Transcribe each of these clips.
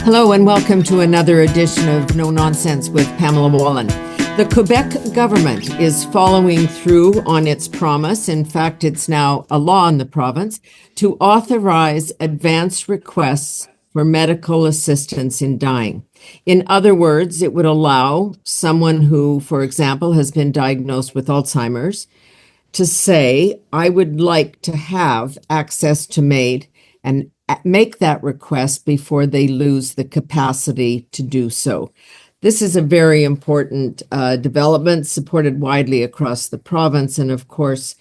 Hello and welcome to another edition of No Nonsense with Pamela Wallin. The Quebec government is following through on its promise. In fact, it's now a law in the province to authorize advance requests for medical assistance in dying. In other words, it would allow someone who, for example, has been diagnosed with Alzheimer's to say, I would like to have access to MAiD and make that request before they lose the capacity to do so. This is a very important development supported widely across the province and, of course,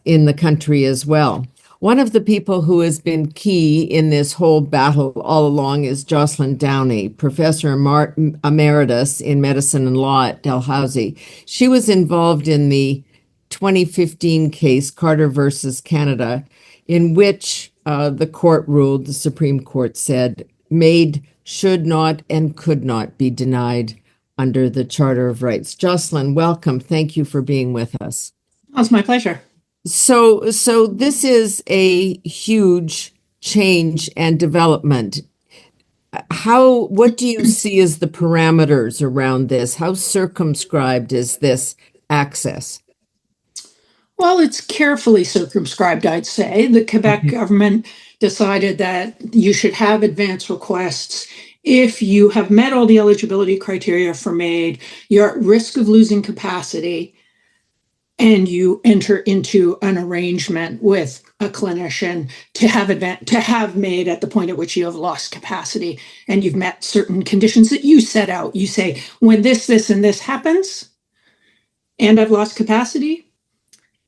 in the country as well. One of the people who has been key in this whole battle all along is Jocelyn Downie, Professor Emeritus in Medicine and Law at Dalhousie. She was involved in the 2015 case, Carter versus Canada, in which the court ruled, the Supreme Court said, MAiD should not and could not be denied under the Charter of Rights. Jocelyn, welcome. Thank you for being with us. Oh, it's my pleasure. So this is a huge change and development. What do you see as the parameters around this? How circumscribed is this access? Well, it's carefully circumscribed, I'd say. The Quebec government decided that you should have advance requests if you have met all the eligibility criteria for MAiD, you're at risk of losing capacity, and you enter into an arrangement with a clinician to have MAiD at the point at which you have lost capacity, and you've met certain conditions that you set out. You say, when this, and this happens, and I've lost capacity,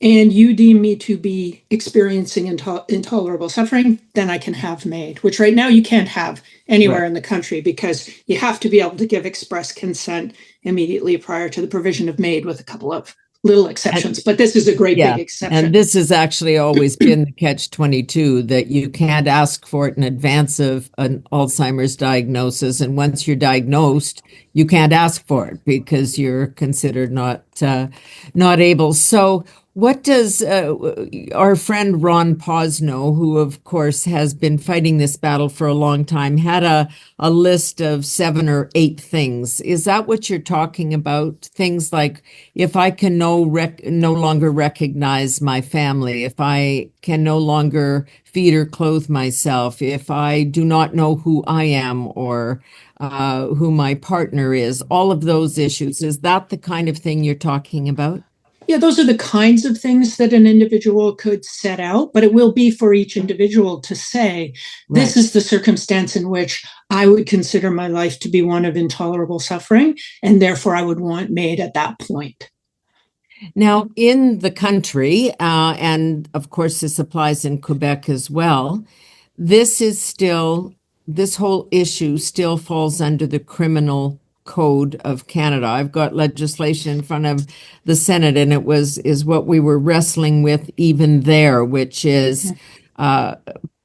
and you deem me to be experiencing intolerable suffering, then I can have MAiD, which right now you can't have anywhere in the country because you have to be able to give express consent immediately prior to the provision of MAiD, with a couple of little exceptions. But this is a great big exception. And this has actually always been the catch-22, that you can't ask for it in advance of an Alzheimer's diagnosis. And once you're diagnosed, you can't ask for it because you're considered not able. So what does our friend Ron Posno, who of course has been fighting this battle for a long time, had a list of 7 or 8 things. Is that what you're talking about? Things like, if I can no longer recognize my family, if I can no longer feed or clothe myself, if I do not know who I am or who my partner is, all of those issues. Is that the kind of thing you're talking about? Yeah, those are the kinds of things that an individual could set out, but it will be for each individual to say, this is the circumstance in which I would consider my life to be one of intolerable suffering, and therefore I would want MAiD at that point. Now, in the country, and of course this applies in Quebec as well, this whole issue still falls under the Criminal Code of Canada. I've got legislation in front of the Senate, and is what we were wrestling with even there, which is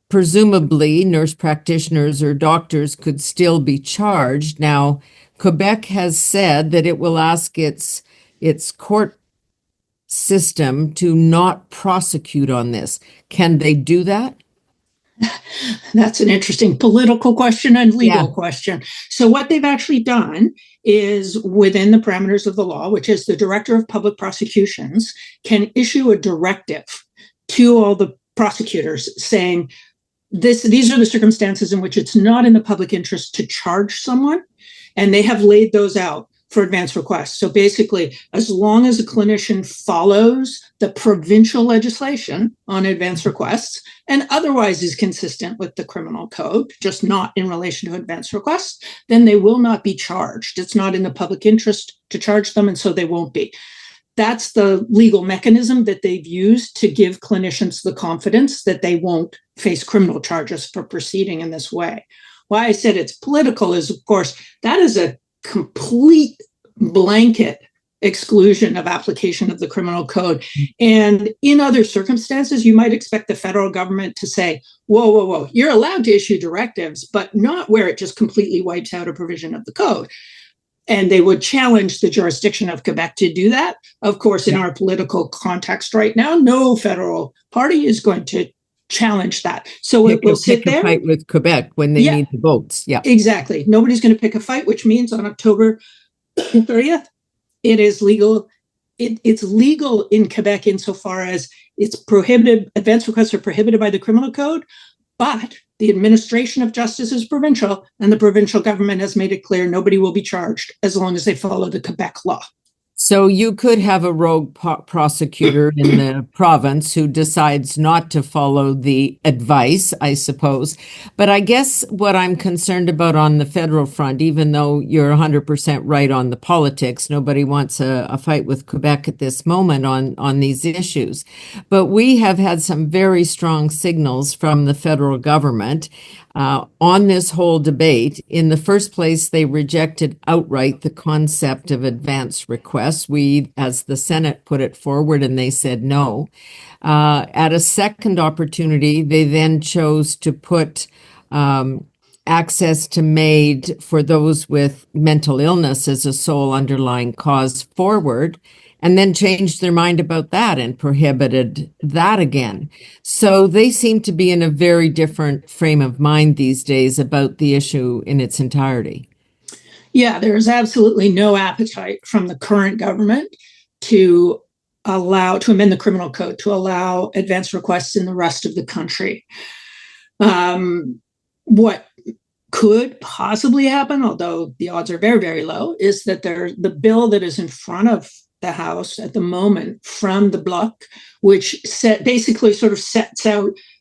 presumably nurse practitioners or doctors could still be charged. Now, Quebec has said that it will ask its court system to not prosecute on this. Can they do that? That's an interesting political question and legal question. So what they've actually done is, within the parameters of the law, which is the Director of Public Prosecutions can issue a directive to all the prosecutors saying, these are the circumstances in which it's not in the public interest to charge someone, and they have laid those out for advance requests. So basically, as long as a clinician follows the provincial legislation on advance requests and otherwise is consistent with the criminal code, just not in relation to advance requests, then they will not be charged. It's not in the public interest to charge them, and so they won't be. That's the legal mechanism that they've used to give clinicians the confidence that they won't face criminal charges for proceeding in this way. Why I said it's political is, of course, that is a complete blanket exclusion of application of the criminal code. And in other circumstances, you might expect the federal government to say, whoa, you're allowed to issue directives, but not where it just completely wipes out a provision of the code. And they would challenge the jurisdiction of Quebec to do that. Of course, in our political context right now, no federal party is going to challenge that. So it will sit there. Pick a fight with Quebec when they need the votes. Yeah, exactly. Nobody's going to pick a fight, which means on October 30th, it is legal. It's legal in Quebec insofar as it's prohibited. Advance requests are prohibited by the criminal code, but the administration of justice is provincial, and the provincial government has made it clear nobody will be charged as long as they follow the Quebec law. So you could have a rogue prosecutor in the province who decides not to follow the advice, I suppose. But I guess what I'm concerned about on the federal front, even though you're 100% right on the politics, nobody wants a fight with Quebec at this moment on these issues. But we have had some very strong signals from the federal government on this whole debate. In the first place, they rejected outright the concept of advance requests. We, as the Senate, put it forward and they said no. At a second opportunity, they then chose to put access to MAiD for those with mental illness as a sole underlying cause forward, and then changed their mind about that and prohibited that again. So they seem to be in a very different frame of mind these days about the issue in its entirety. Yeah, there's absolutely no appetite from the current government to amend the criminal code to allow advance requests in the rest of the country. What could possibly happen, although the odds are very, very low, is that the bill that is in front of the House at the moment from the Bloc, which basically sort of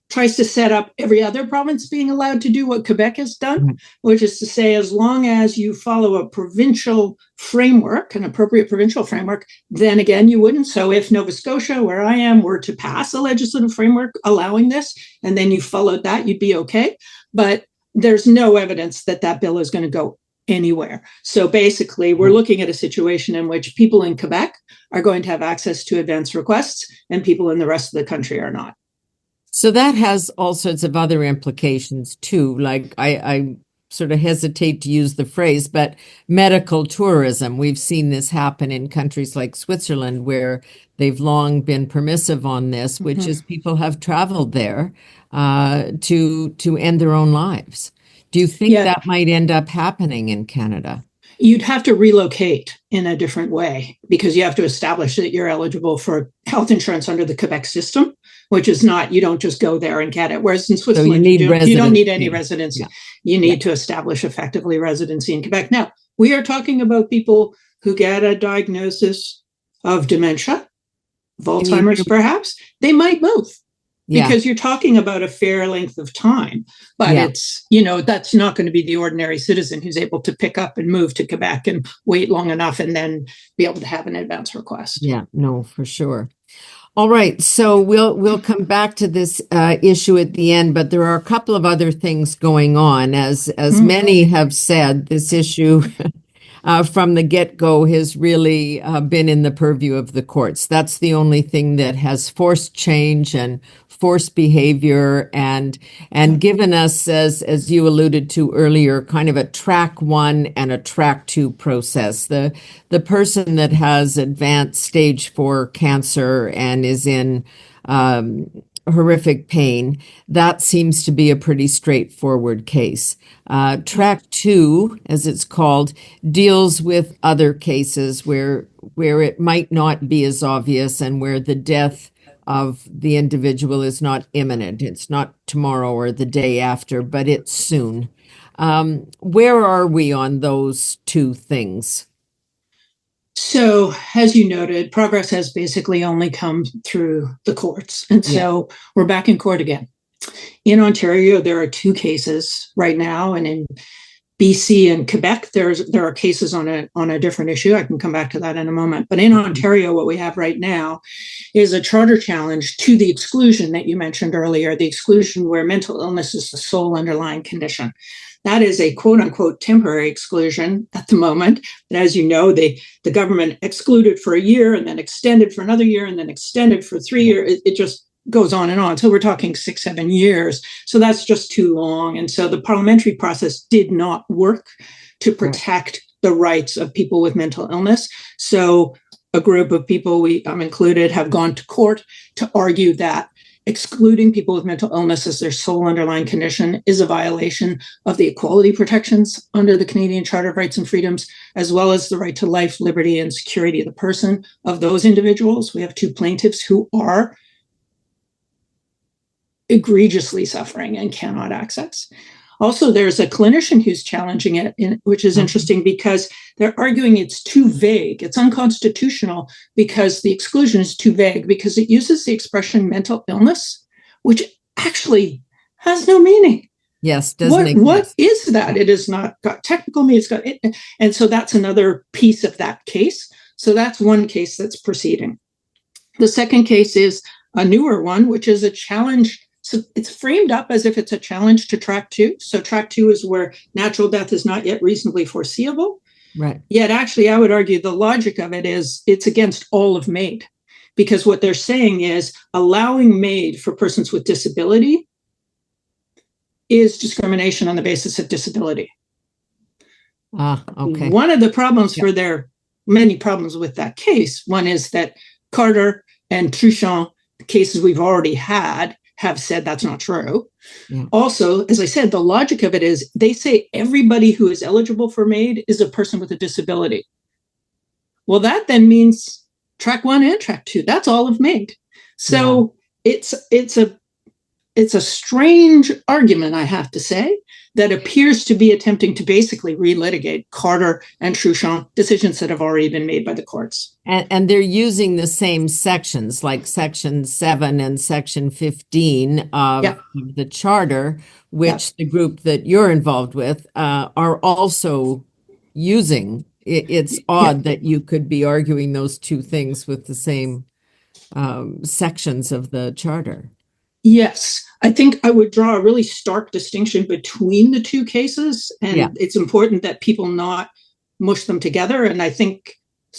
tries to set up every other province being allowed to do what Quebec has done, which is to say, as long as you follow a provincial framework, an appropriate provincial framework, then again, you wouldn't. So if Nova Scotia, where I am, were to pass a legislative framework allowing this, and then you followed that, you'd be okay. But there's no evidence that that bill is going to go anywhere. So basically, we're looking at a situation in which people in Quebec are going to have access to advance requests and people in the rest of the country are not. So that has all sorts of other implications too. Like I sort of hesitate to use the phrase, but medical tourism. We've seen this happen in countries like Switzerland where they've long been permissive on this, which is people have traveled there to end their own lives. Do you think that might end up happening in Canada? You'd have to relocate in a different way because you have to establish that you're eligible for health insurance under the Quebec system, which is not, you don't just go there and get it. Whereas in Switzerland, you don't need any residency. Yeah. You need to establish effectively residency in Quebec. Now, we are talking about people who get a diagnosis of dementia, of Alzheimer's perhaps. They might move. Because you're talking about a fair length of time, but it's, that's not going to be the ordinary citizen who's able to pick up and move to Quebec and wait long enough and then be able to have an advance request. Yeah, no, for sure. All right, so we'll come back to this issue at the end, but there are a couple of other things going on. As many have said, this issue from the get-go has really been in the purview of the courts. That's the only thing that has forced change and forced behavior and given us, as you alluded to earlier, kind of a track 1 and a track 2 process. The person that has advanced stage 4 cancer and is in horrific pain, that seems to be a pretty straightforward case. Track 2, as it's called, deals with other cases where it might not be as obvious and where the death of the individual is not imminent. It's not tomorrow or the day after, but it's soon. Where are we on those two things? So, as you noted, progress has basically only come through the courts. And so we're back in court again. In Ontario, there are 2 cases right now. And in BC and Quebec, there are cases on a different issue. I can come back to that in a moment. But in Ontario, what we have right now is a charter challenge to the exclusion that you mentioned earlier, the exclusion where mental illness is the sole underlying condition. That is a quote unquote temporary exclusion at the moment. But as you know, the government excluded for a year and then extended for another year and then extended for 3 years. It just goes on and on. So we're talking 6-7 years. So that's just too long. And so the parliamentary process did not work to protect the rights of people with mental illness. So a group of people, I'm included, have gone to court to argue that excluding people with mental illness as their sole underlying condition is a violation of the equality protections under the Canadian Charter of Rights and Freedoms, as well as the right to life, liberty, and security of the person of those individuals. We have 2 plaintiffs who are egregiously suffering and cannot access. Also, there's a clinician who's challenging it, which is interesting because they're arguing it's too vague. It's unconstitutional because the exclusion is too vague because it uses the expression mental illness, which actually has no meaning. Yes, doesn't exist. What is that? It has not got technical meaning. It's got it, and so that's another piece of that case. So that's one case that's proceeding. The second case is a newer one, which is a challenge. So it's framed up as if it's a challenge to track 2. So track 2 is where natural death is not yet reasonably foreseeable. Right. Yet actually, I would argue the logic of it is it's against all of MAiD, because what they're saying is allowing MAiD for persons with disability is discrimination on the basis of disability. Okay. One of the problems for their many problems with that case, one is that Carter and Truchon, the cases we've already had, have said that's not true. Yeah. Also, as I said, the logic of it is they say everybody who is eligible for MAiD is a person with a disability. Well, that then means track 1 and track 2. That's all of MAiD. So it's a strange argument, I have to say, that appears to be attempting to basically relitigate Carter and Truchon decisions that have already been made by the courts. And they're using the same sections, like Section 7 and Section 15 of the Charter, which the group that you're involved with are also using. It's odd that you could be arguing those 2 things with the same sections of the Charter. Yes, I think I would draw a really stark distinction between the 2 cases, and it's important that people not mush them together. And I think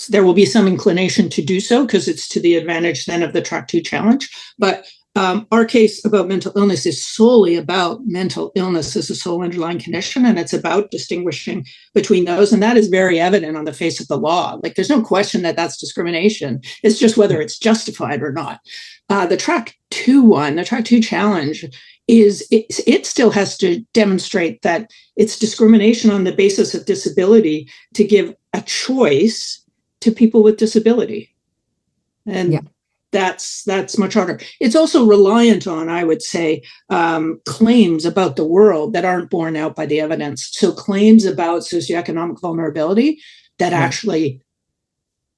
there will be some inclination to do so because it's to the advantage then of the track 2 challenge. But our case about mental illness is solely about mental illness as a sole underlying condition, and it's about distinguishing between those. And that is very evident on the face of the law. Like, there's no question that that's discrimination. It's just whether it's justified or not. The track 2 one, the track 2 challenge, is it still has to demonstrate that it's discrimination on the basis of disability to give a choice to people with disability. And that's much harder. It's also reliant on, I would say, claims about the world that aren't borne out by the evidence. So claims about socioeconomic vulnerability that actually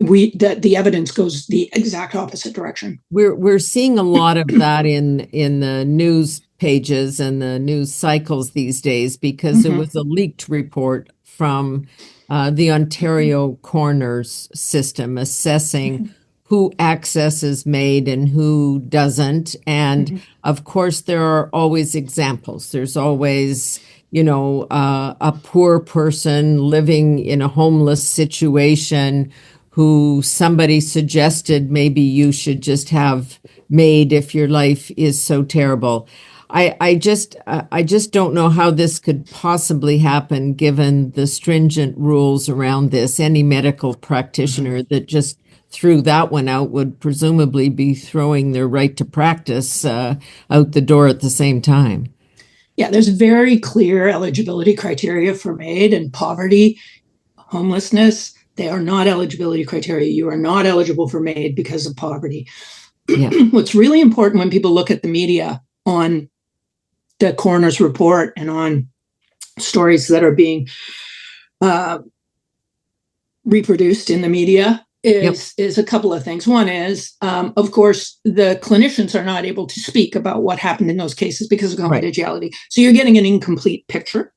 that the evidence goes the exact opposite direction. We're seeing a lot of that in the news pages and the news cycles these days, because there was a leaked report from the Ontario coroner's system assessing who accesses MAiD and who doesn't. And of course, there are always examples. There's always, a poor person living in a homeless situation who somebody suggested maybe you should just have MAiD if your life is so terrible. I just don't know how this could possibly happen given the stringent rules around this. Any medical practitioner that just threw that one out would presumably be throwing their right to practice out the door at the same time. Yeah, there's very clear eligibility criteria for MAiD, and poverty, homelessness, they are not eligibility criteria. You are not eligible for MAiD because of poverty. What's really important when people look at the media on the coroner's report and on stories that are being reproduced in the media is a couple of things. One is, of course, the clinicians are not able to speak about what happened in those cases because of confidentiality. So you're getting an incomplete picture.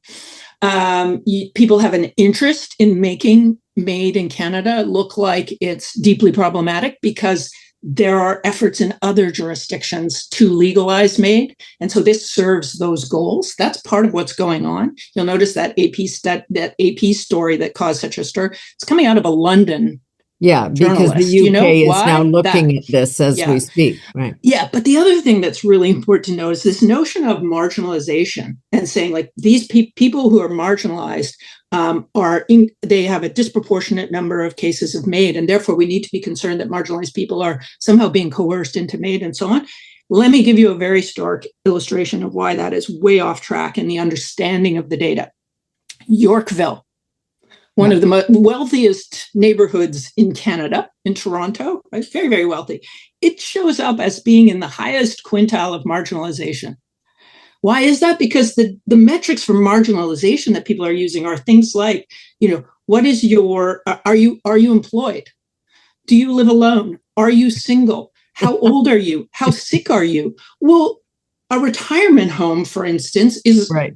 People have an interest in making MAiD in Canada look like it's deeply problematic because there are efforts in other jurisdictions to legalize MAiD. And so this serves those goals. That's part of what's going on. You'll notice that AP story that caused such a stir. It's coming out of a London because the UK is now looking at this as we speak. Right. Yeah, but the other thing that's really important to know is this notion of marginalization and saying like these people who are marginalized they have a disproportionate number of cases of MAiD, and therefore we need to be concerned that marginalized people are somehow being coerced into MAiD and so on. Let me give you a very stark illustration of why that is way off track in the understanding of the data. Yorkville, one of the wealthiest neighborhoods in Canada, in Toronto, right? Very, very wealthy. It shows up as being in the highest quintile of marginalization. Why is that? Because the metrics for marginalization that people are using are things like, what is your, are you employed? Do you live alone? Are you single? How old are you? How sick are you? Well, a retirement home, for instance, is right.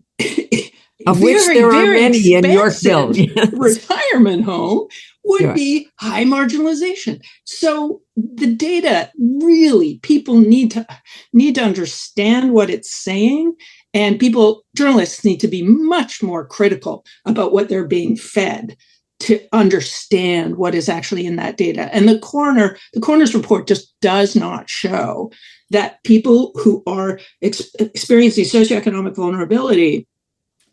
Of which there are many in Yorkville. Yes. Retirement home would be high marginalization. So the data really, people need to understand what it's saying, and journalists need to be much more critical about what they're being fed to understand what is actually in that data. And the coroner's report just does not show that people who are experiencing socioeconomic vulnerability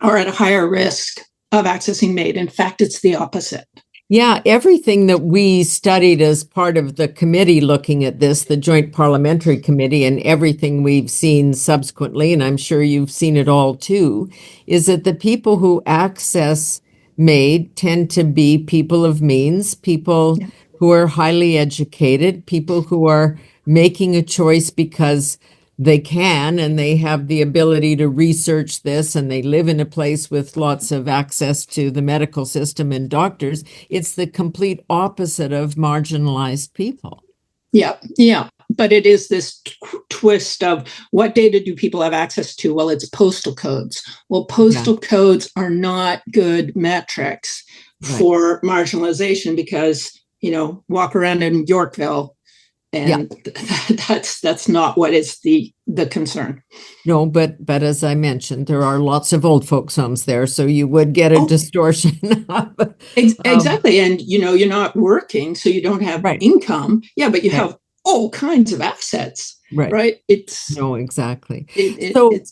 are at a higher risk of accessing MAiD. In fact, it's the opposite. Yeah, everything that we studied as part of the committee looking at this, the Joint Parliamentary Committee, and everything we've seen subsequently, and I'm sure you've seen it all too, is that the people who access MAiD tend to be people of means, people who are highly educated, people who are making a choice because they can, and they have the ability to research this, and they live in a place with lots of access to the medical system and doctors. It's the complete opposite of marginalized people. Yeah. But it is this twist of what data do people have access to? Well, it's postal codes. Well, postal codes are not good metrics for marginalization because, walk around in Yorkville, and that's not what is the concern. No, but as I mentioned, there are lots of old folks' homes there, so you would get a distortion. Exactly, and you're not working, so you don't have income. Yeah, but you have all kinds of assets. Right. Exactly.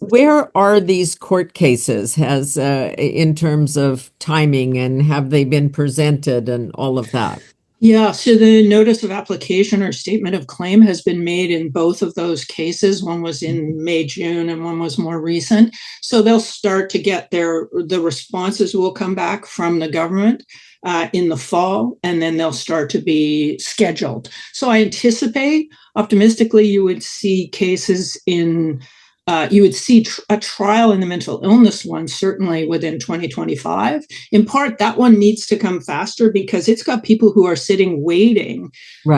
Where are these court cases in terms of timing, and have they been presented and all of that? Yeah, so the notice of application or statement of claim has been made in both of those cases. One was in May, June, and one was more recent. So they'll start to get the responses will come back from the government in the fall, and then they'll start to be scheduled. So I anticipate, optimistically, you would see cases you would see a trial in the mental illness one, certainly within 2025. In part, that one needs to come faster because it's got people who are sitting waiting,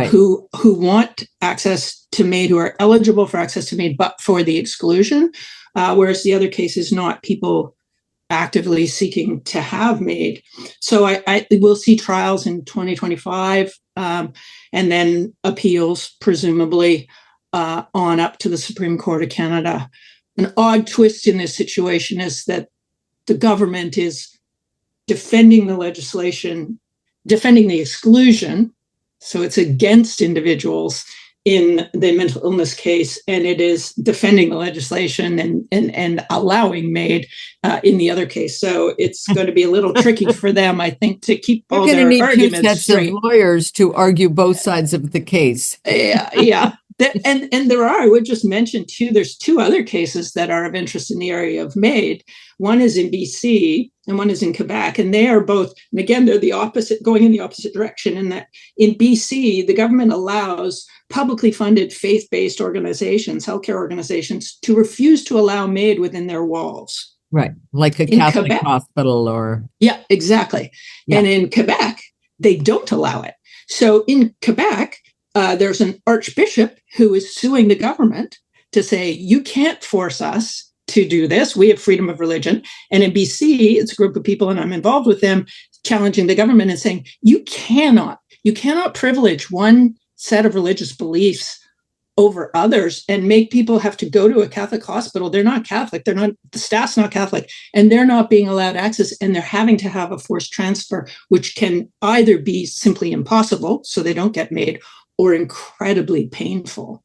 who want access to MAiD, who are eligible for access to MAiD, but for the exclusion, whereas the other case is not people actively seeking to have MAiD. So I will see trials in 2025, and then appeals, presumably, on up to the Supreme Court of Canada. An odd twist in this situation is that the government is defending the legislation, defending the exclusion, so it's against individuals in the mental illness case, and it is defending the legislation and allowing MAiD in the other case. So it's going to be a little tricky for them, I think, to keep all their arguments straight. Of lawyers to argue both sides of the case. Yeah. And I would just mention too, there's two other cases that are of interest in the area of MAiD. One is in BC and one is in Quebec. And they are both, and again, they're going in the opposite direction, in that in BC, the government allows publicly funded faith-based organizations, healthcare organizations, to refuse to allow MAiD within their walls. Right. Like a Catholic hospital or... Yeah, exactly. Yeah. And in Quebec, they don't allow it. So in Quebec, there's an archbishop who is suing the government to say, you can't force us to do this. We have freedom of religion. And in BC, it's a group of people, and I'm involved with them, challenging the government and saying, you cannot privilege one set of religious beliefs over others and make people have to go to a Catholic hospital. They're not Catholic. The staff's not Catholic, and they're not being allowed access, and they're having to have a forced transfer, which can either be simply impossible, so they don't get MAiD, or incredibly painful.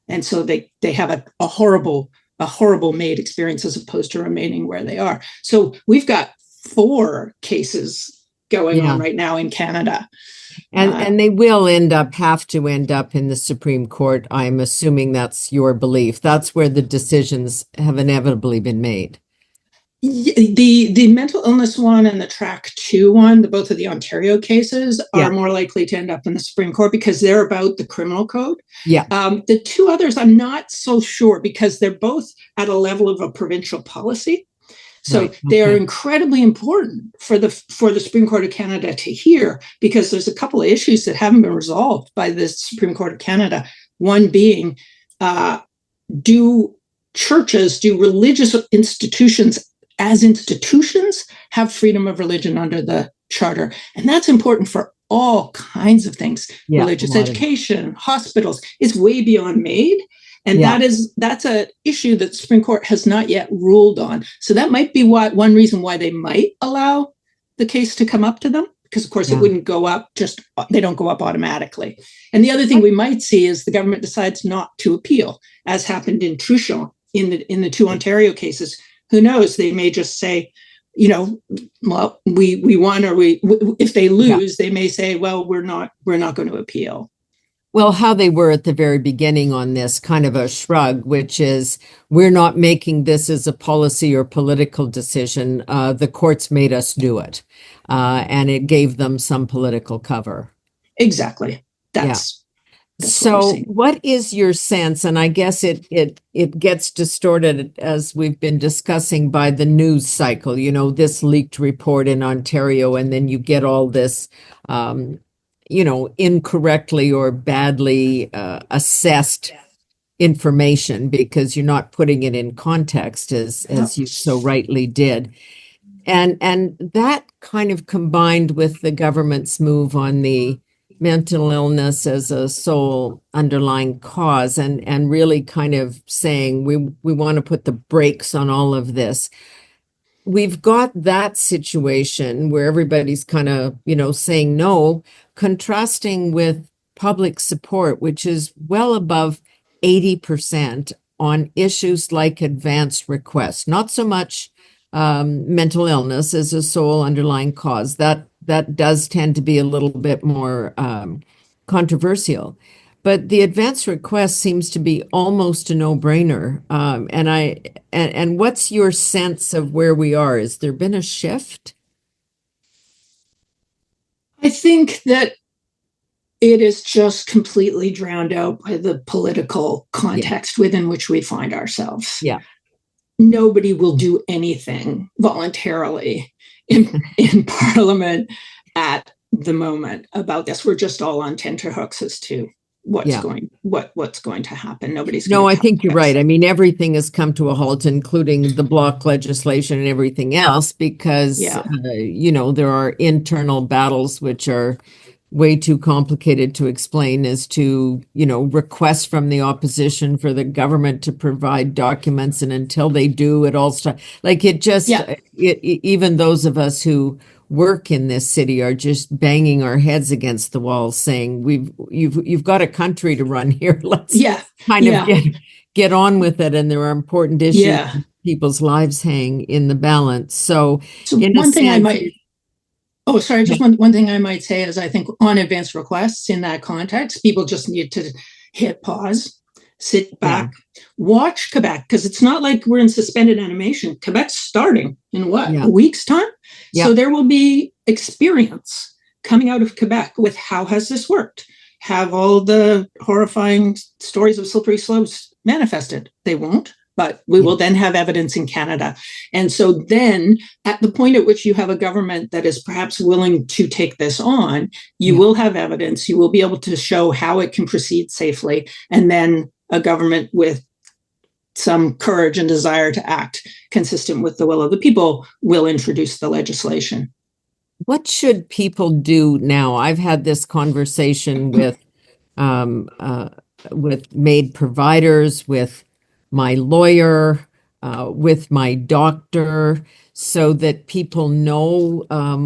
And so they have a horrible MAiD experience as opposed to remaining where they are. So we've got 4 cases going on right now in Canada. And they will have to end up in the Supreme Court. I'm assuming that's your belief. That's where the decisions have inevitably been made. The mental illness one and the track 2 one, both of the Ontario cases, are more likely to end up in the Supreme Court because they're about the criminal code. The 2 others, I'm not so sure because they're both at a level of a provincial policy. So they are incredibly important for the Supreme Court of Canada to hear, because there's a couple of issues that haven't been resolved by the Supreme Court of Canada. One being, do religious institutions as institutions have freedom of religion under the Charter? And that's important for all kinds of things. Religious education, hospitals, is way beyond MAiD. And that's an issue that the Supreme Court has not yet ruled on. So that might be one reason why they might allow the case to come up to them, because of course it wouldn't go up, they don't go up automatically. And the other thing we might see is the government decides not to appeal, as happened in Truchon in the 2 Ontario cases. Who knows? They may just say, well, we won, or if they lose, they may say, well, we're not going to appeal. Well, how they were at the very beginning on this, kind of a shrug, which is, we're not making this as a policy or political decision. The courts made us do it. And it gave them some political cover. Exactly. That's so what is your sense? And I guess it gets distorted, as we've been discussing, by the news cycle, this leaked report in Ontario, and then you get all this, incorrectly or badly assessed information because you're not putting it in context, as you so rightly did. And that kind of combined with the government's move on the mental illness as a sole underlying cause, and really kind of saying we want to put the brakes on all of this. We've got that situation where everybody's kind of, saying no, contrasting with public support, which is well above 80% on issues like advanced requests. Not so much mental illness as a sole underlying cause. That does tend to be a little bit more controversial. But the advance request seems to be almost a no-brainer. And what's your sense of where we are? Has there been a shift? I think that it is just completely drowned out by the political context within which we find ourselves. Nobody will do anything voluntarily in Parliament at the moment about this. We're just all on tenterhooks as to what's going to happen. I think you're right. I mean, everything has come to a halt, including the block legislation and everything else, because there are internal battles which are way too complicated to explain as to, requests from the opposition for the government to provide documents. And until they do, it all starts like it just, even those of us who work in this city are just banging our heads against the wall saying, you've got a country to run here. Let's get on with it. And there are important issues. People's lives hang in the balance. So one thing I might say is, I think on advance requests in that context, people just need to hit pause, sit back, watch Quebec, because it's not like we're in suspended animation. Quebec's starting in a week's time. So there will be experience coming out of Quebec with how has this worked? Have all the horrifying stories of slippery slopes manifested? They won't. But we will then have evidence in Canada. And so then at the point at which you have a government that is perhaps willing to take this on, you will have evidence. You will be able to show how it can proceed safely. And then a government with some courage and desire to act consistent with the will of the people will introduce the legislation. What should people do now? I've had this conversation with MAiD providers, with my lawyer, with my doctor, so that people know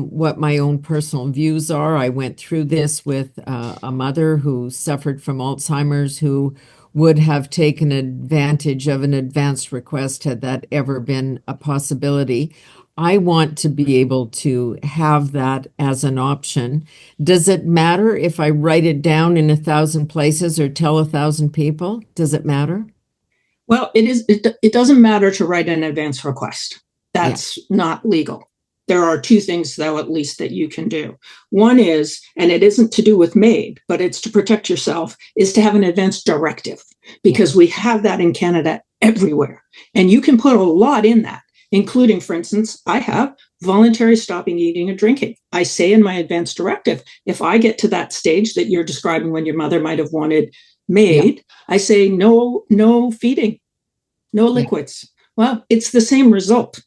what my own personal views are. I went through this with a mother who suffered from Alzheimer's, who would have taken advantage of an advanced request had that ever been a possibility. I want to be able to have that as an option. Does it matter if I write it down in 1,000 places or tell 1,000 people? Does it matter? Well, it doesn't matter to write an advance request. That's not legal. There are two things, though, at least that you can do. One is, and it isn't to do with MAiD, but it's to protect yourself, is to have an advance directive, because we have that in Canada everywhere. And you can put a lot in that, including, for instance, I have voluntary stopping eating and drinking. I say in my advance directive, if I get to that stage that you're describing when your mother might have wanted MAiD, I say no feeding, no liquids. Well, it's the same result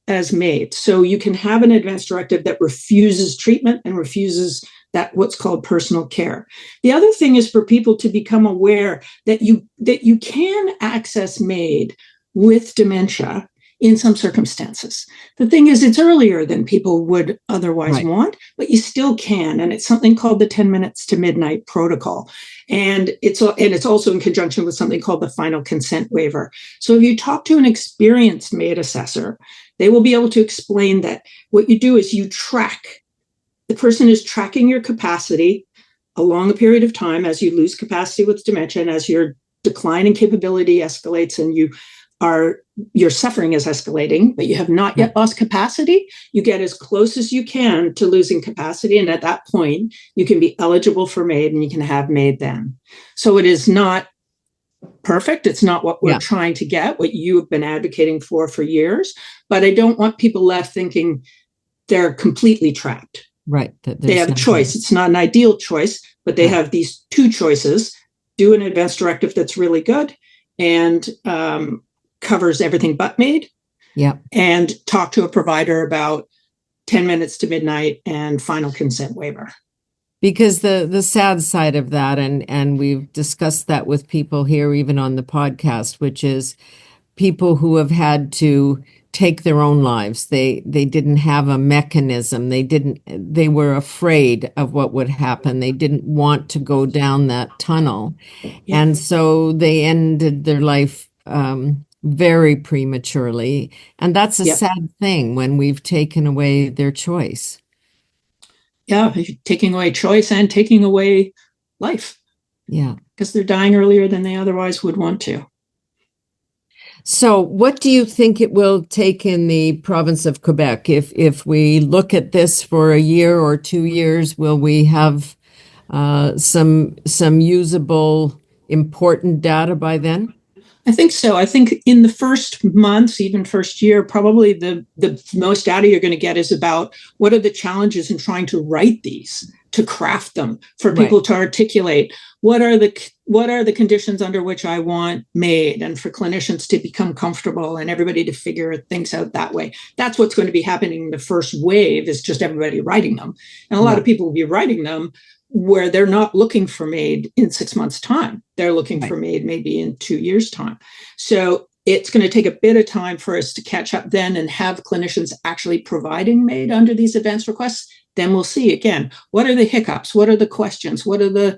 as MAiD. So you can have an advance directive that refuses treatment and refuses that what's called personal care. The other thing is for people to become aware that you can access MAiD with dementia in some circumstances. The thing is, it's earlier than people would otherwise want, but you still can. And it's something called the 10 minutes to midnight protocol. And it's also in conjunction with something called the final consent waiver. So if you talk to an experienced MAiD assessor, they will be able to explain that what you do is you track. The person is tracking your capacity along a period of time as you lose capacity with dementia and as your decline in capability escalates and your suffering is escalating, but you have not yet lost capacity. You get as close as you can to losing capacity. And at that point, you can be eligible for MAiD and you can have MAiD then. So it is not perfect. It's not what we're trying to get, what you've been advocating for years. But I don't want people left thinking they're completely trapped. Right. They have a choice. It's not an ideal choice, but they have these two choices. Do an advance directive that's really good and covers everything but MAiD. And talk to a provider about 10 minutes to midnight and final consent waiver. Because the sad side of that, and we've discussed that with people here, even on the podcast, which is people who have had to take their own lives. They didn't have a mechanism. They were afraid of what would happen. They didn't want to go down that tunnel. And so they ended their life very prematurely. And that's a sad thing when we've taken away their choice. Yeah, taking away choice and taking away life. Yeah. Because they're dying earlier than they otherwise would want to. So what do you think it will take in the province of Quebec? If we look at this for a year or 2 years, will we have some usable, important data by then? I think so. I think in the first months, even first year, probably the most data you're going to get is about what are the challenges in trying to write these, to craft them, for people to articulate what are the conditions under which I want MAiD, and for clinicians to become comfortable and everybody to figure things out that way. That's what's going to be happening in the first wave, is just everybody writing them. And a lot of people will be writing them where they're not looking for MAiD in 6 months' time. They're looking for MAiD maybe in 2 years' time. So it's going to take a bit of time for us to catch up then and have clinicians actually providing MAiD under these advance requests. Then we'll see again, what are the hiccups? What are the questions? What are the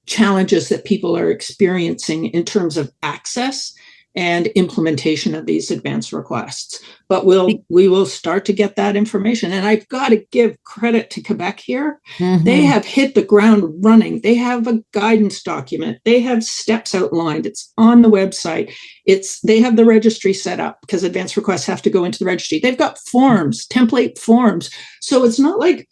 challenges that people are experiencing in terms of access and implementation of these advance requests? But we will start to get that information. And I've got to give credit to Quebec here. They have hit the ground running. They have a guidance document. They have steps outlined. It's on the website. They have the registry set up because advance requests have to go into the registry. They've got forms, template forms. So it's not like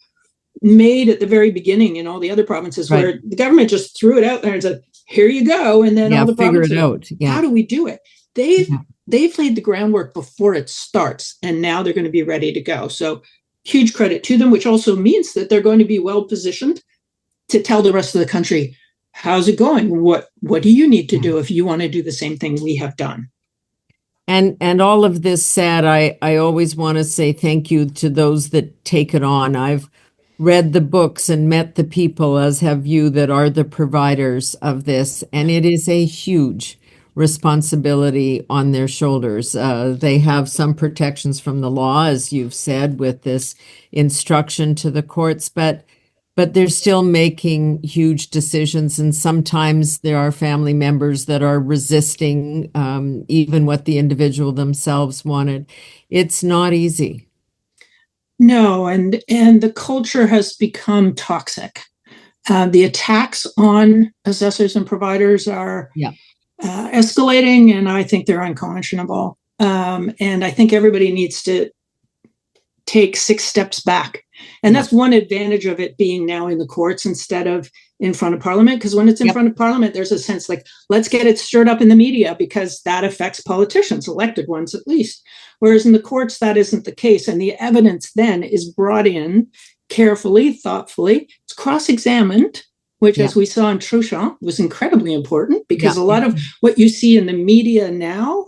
MAiD at the very beginning in all the other provinces where the government just threw it out there and said, here you go. And then all the provinces, figure it out. How do we do it? They've laid the groundwork before it starts, and now they're going to be ready to go. So huge credit to them, which also means that they're going to be well positioned to tell the rest of the country, how's it going? What do you need to do if you want to do the same thing we have done? And all of this said, I always want to say thank you to those that take it on. I've read the books and met the people, as have you, that are the providers of this. And it is a huge responsibility on their shoulders. They have some protections from the law, as you've said, with this instruction to the courts, but they're still making huge decisions. And sometimes there are family members that are resisting even what the individual themselves wanted. It's not easy. No, and the culture has become toxic. The attacks on assessors and providers are Yeah. Escalating, and I think they're unconscionable. And I think everybody needs to take 6 steps back. And that's one advantage of it being now in the courts instead of in front of Parliament. Because when it's in front of Parliament, there's a sense like, let's get it stirred up in the media because that affects politicians, elected ones at least. Whereas in the courts, that isn't the case. And the evidence then is brought in carefully, thoughtfully. It's cross-examined, which, as we saw in Truchon, was incredibly important because a lot of what you see in the media now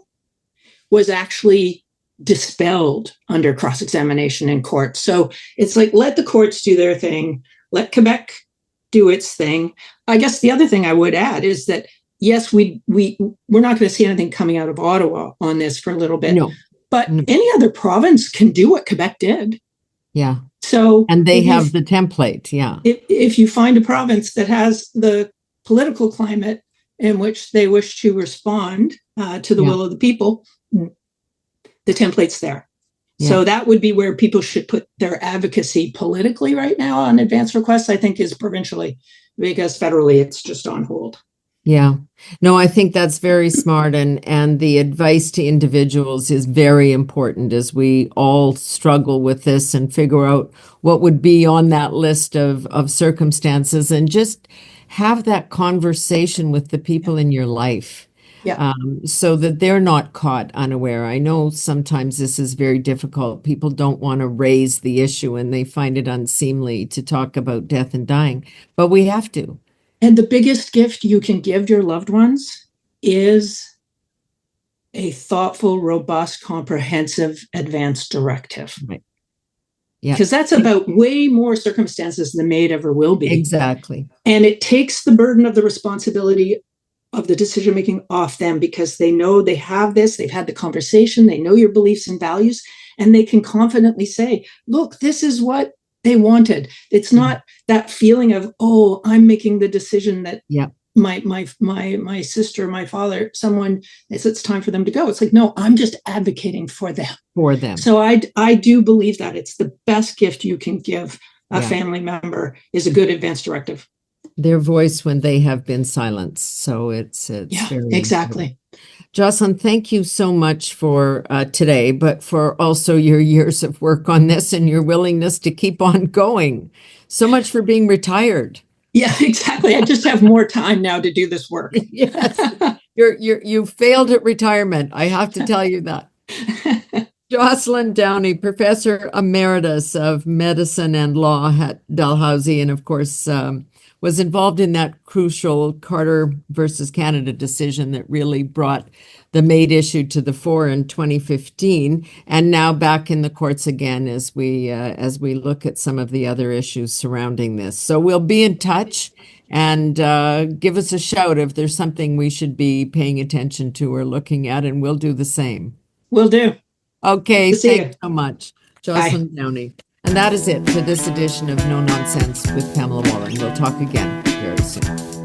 was actually dispelled under cross-examination in court. So it's like, let the courts do their thing, let Quebec do its thing. I guess the other thing I would add is that, yes, we're not going to see anything coming out of Ottawa on this for a little bit, but any other province can do what Quebec did. Yeah. So, and they have the template. Yeah. If you find a province that has the political climate in which they wish to respond to the will of the people, the template's there. So that would be where people should put their advocacy politically right now on advance requests, I think, is provincially, because federally it's just on hold. Yeah. No, I think that's very smart. And the advice to individuals is very important as we all struggle with this and figure out what would be on that list of circumstances, and just have that conversation with the people in your life. So that they're not caught unaware. I know sometimes this is very difficult. People don't want to raise the issue and they find it unseemly to talk about death and dying, but we have to. And the biggest gift you can give your loved ones is a thoughtful, robust, comprehensive advance directive. Right. Yeah. Because that's about way more circumstances than MAiD ever will be. Exactly. And it takes the burden of the responsibility of the decision-making off them, because they know they have this, they've had the conversation, they know your beliefs and values, and they can confidently say, look, this is what they wanted. It's not that feeling of, oh, I'm making the decision that my sister, my father, someone, it's time for them to go. It's like, no, I'm just advocating for them. For them. So I do believe that it's the best gift you can give a family member is a good advance directive. Their voice when they have been silenced. So it's very exactly. Important. Jocelyn, thank you so much for today, but for also your years of work on this and your willingness to keep on going. So much for being retired. Yeah, exactly. I just have more time now to do this work. Yes. You failed at retirement. I have to tell you that. Jocelyn Downie, Professor Emeritus of Medicine and Law at Dalhousie, and of course, was involved in that crucial Carter versus Canada decision that really brought the MAiD issue to the fore in 2015, and now back in the courts again as we look at some of the other issues surrounding this. So we'll be in touch, and give us a shout if there's something we should be paying attention to or looking at, and we'll do the same. Will do. Okay, thanks so much, Jocelyn Downie. And that is it for this edition of No Nonsense with Pamela Wallin. We'll talk again very soon.